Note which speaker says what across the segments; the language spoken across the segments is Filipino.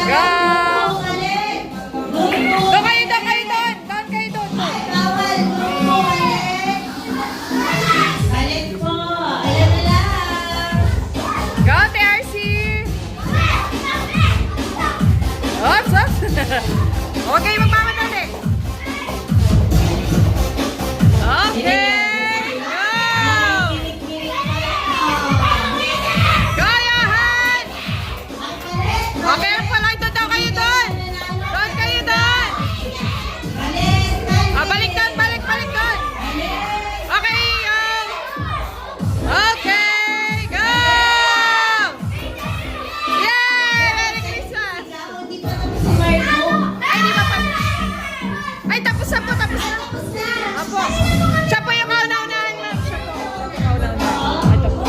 Speaker 1: Go! Doon kayo, doon kayo, doon! Doon kayo, doon!
Speaker 2: Bawal grupo balik. Balik po. Ayan na lang.
Speaker 1: Go, TRC! Oops, oops! Huwag kayo magmamadali! Okay! Okay, pala ito daw kayo doon. Doon kayo doon. Balik doon, balik doon. Okay, okay, go! Yay! Merry Christmas! Ay, di ba pa? Ay, tapos na po, tapos na. Apo. Siya po yung kauna-unahan lang. Siya po. Kauna-unahan. Ito po.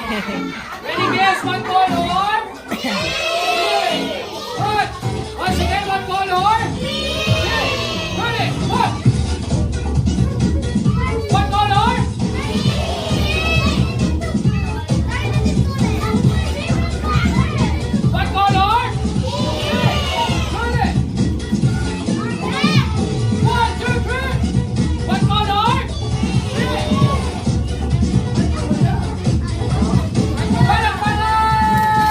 Speaker 3: Ready, guys? One call or? One. Once again, one call or? Ready? One. One call or? One call or? Ready? 1, 2, 3. One call or? Palakpakan!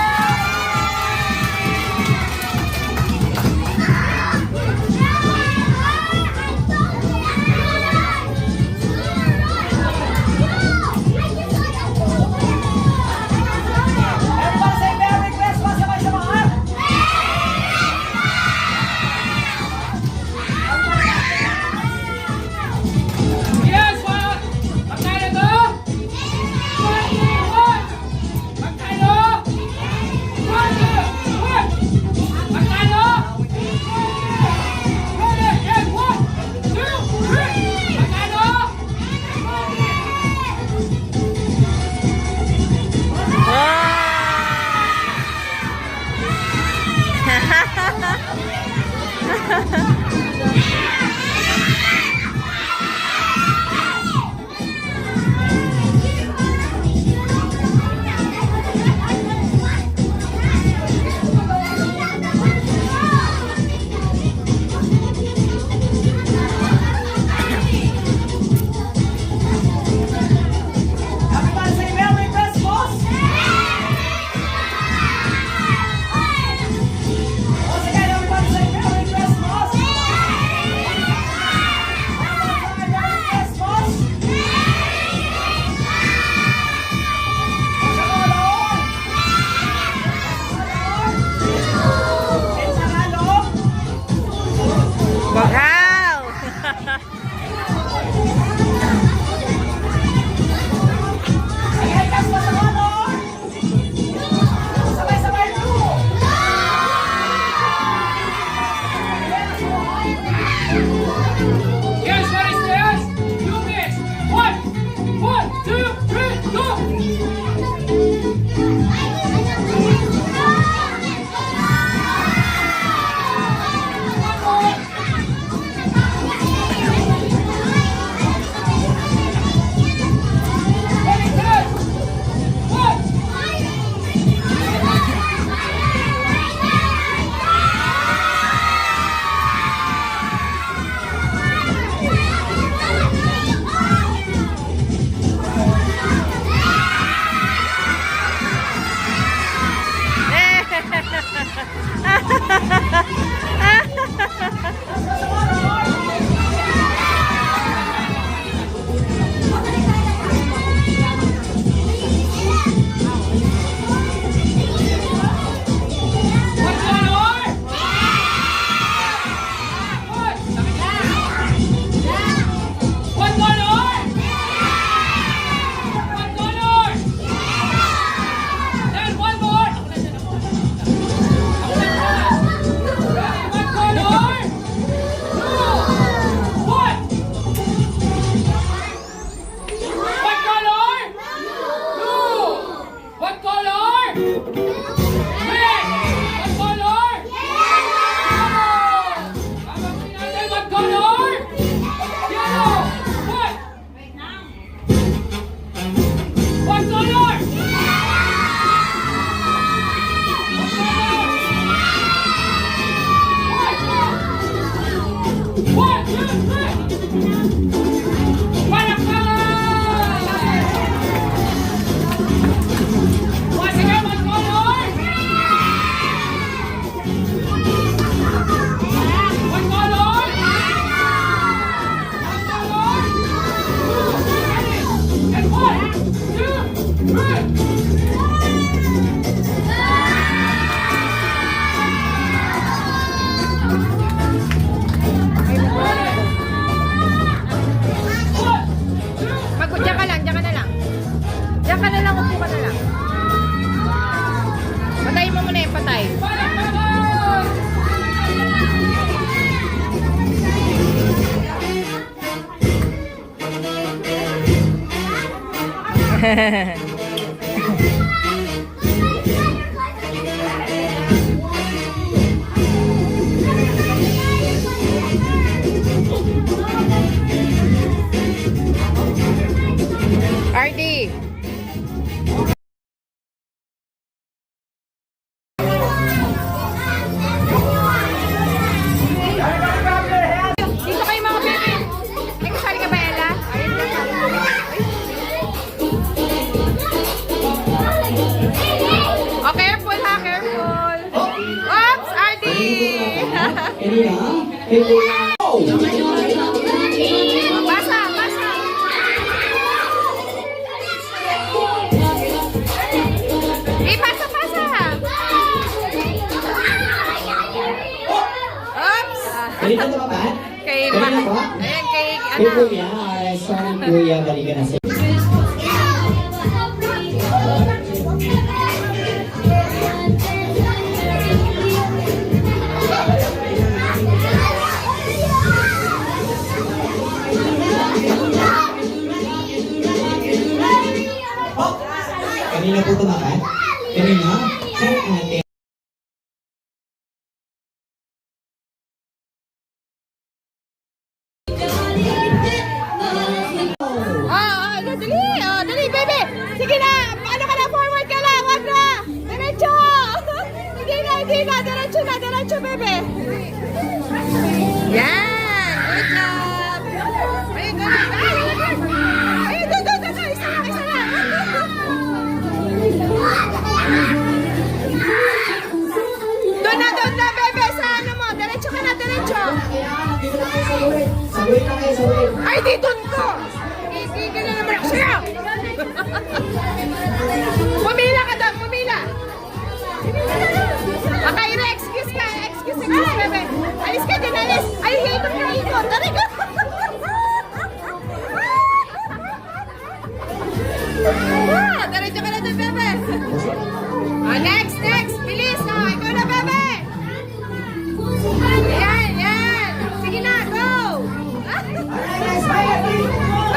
Speaker 3: Guess what is this? You miss. One, two, three, go! One more. Very good. One. One color. One color. One color. Then one more. One color. One. One color. Two. One color. Red. One color. One color. Yellow. One. One color. One, two, three. Palakpakan! Once again, one color. One color. One color. And one, two, three.
Speaker 1: Diyan ka lang, diyan ka na lang. Diyan ka na lang, upo ka na lang. Patayin mo muna yung patay.
Speaker 3: Palakpakan!
Speaker 1: RD. Dito kayo mga bebe. May kasali ka ba, Ella? Ayun lang. Oh, careful ha, careful. Oops, RD. Pasa, pasa. Pasa, pasa. Oops.
Speaker 4: Ganito na ba?
Speaker 1: Kay
Speaker 4: Ganito ba?
Speaker 1: Ayan, kay
Speaker 4: Kay
Speaker 1: ano.
Speaker 4: Kuya, sorry Kuya, balik ka na sa Kanina po tumakan? Kanina? Sir, ate.
Speaker 1: Dali. Oh, dali, baby. Sige na. Ano ka na? Forward ka lang. Wag na. Diretso. Hindi na. Diretso, baby. Yan. Good job. Ay, ganun. Ay, doon. Isa lang. Doon na, baby. Sa ano mo. Diretso ka na, diretso.
Speaker 4: Sabay na kayo, sabay.
Speaker 1: Ay, dito ko. Igigil na naman ako sa'yo. Pumila ka doon, pumila. Okay, excuse ka, bebe. Alis ka din, alis. Ay, ikot. Tari ka.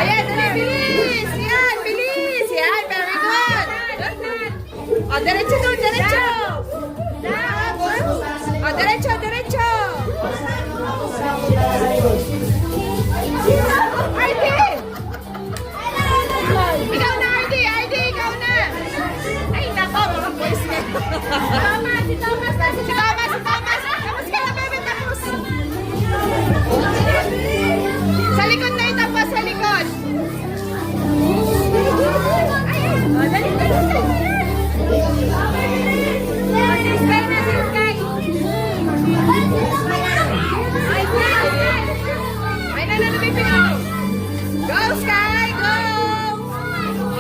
Speaker 1: Ayan, dali, bilis! Yan, bilis! Yan, very good! O, diretso doon, diretso! O, diretso, diretso! Ardy! Ikaw na, Ardy! Ardy, ikaw na! Ay, nako, mga boys na. Si Thomas! Tapos ka na, bebe, tapos! Sa likod na itapa, sa likod! O, dali, dali! Ay, nananapipinaw! Go, Sky! Go!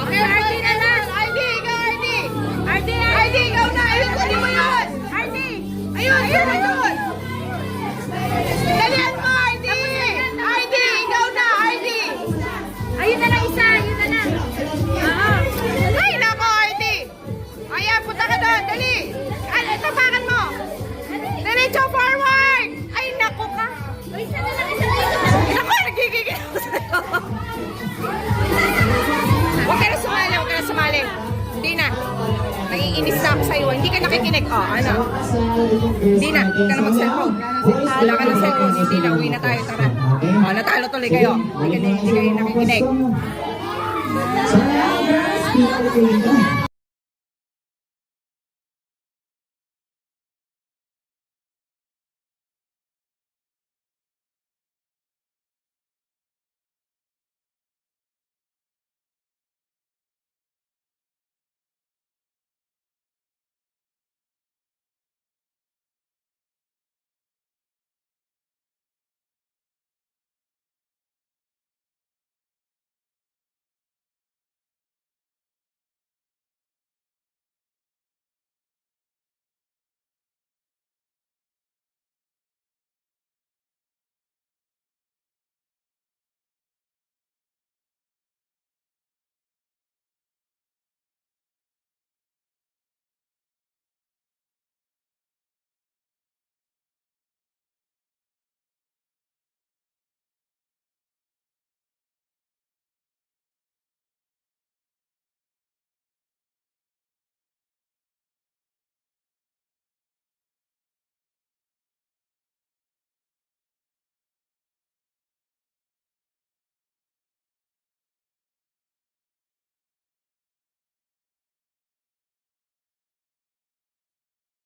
Speaker 1: Okay, Ardy na lang! Ardy, ikaw, Ardy! Ardy, ikaw na! Ayun, kunin mo yun! Ayun, ayun! Dalihan mo, Ardy! Ardy, ikaw na, Ardy! Ayun na lang isa, ayun na lang! Ay, nako, Ardy! Ayan, punta ka doon, dali! Ay, tapakan mo! Diretso forward! Ay, nako ka! Nako, nagigigil ako sa'yo! Huwag ka na sumali, huwag ka na sumali! Hindi na! Naiinis na ako sa'yo, hindi ka nakikinig. O, ano? Hindi na, huwag ka na mag-cellphone. Wala ka ng cellphone, hindi na, uwi na tayo, tara. O, natalo tuloy kayo. Hindi kayo nakikinig.
Speaker 4: Sa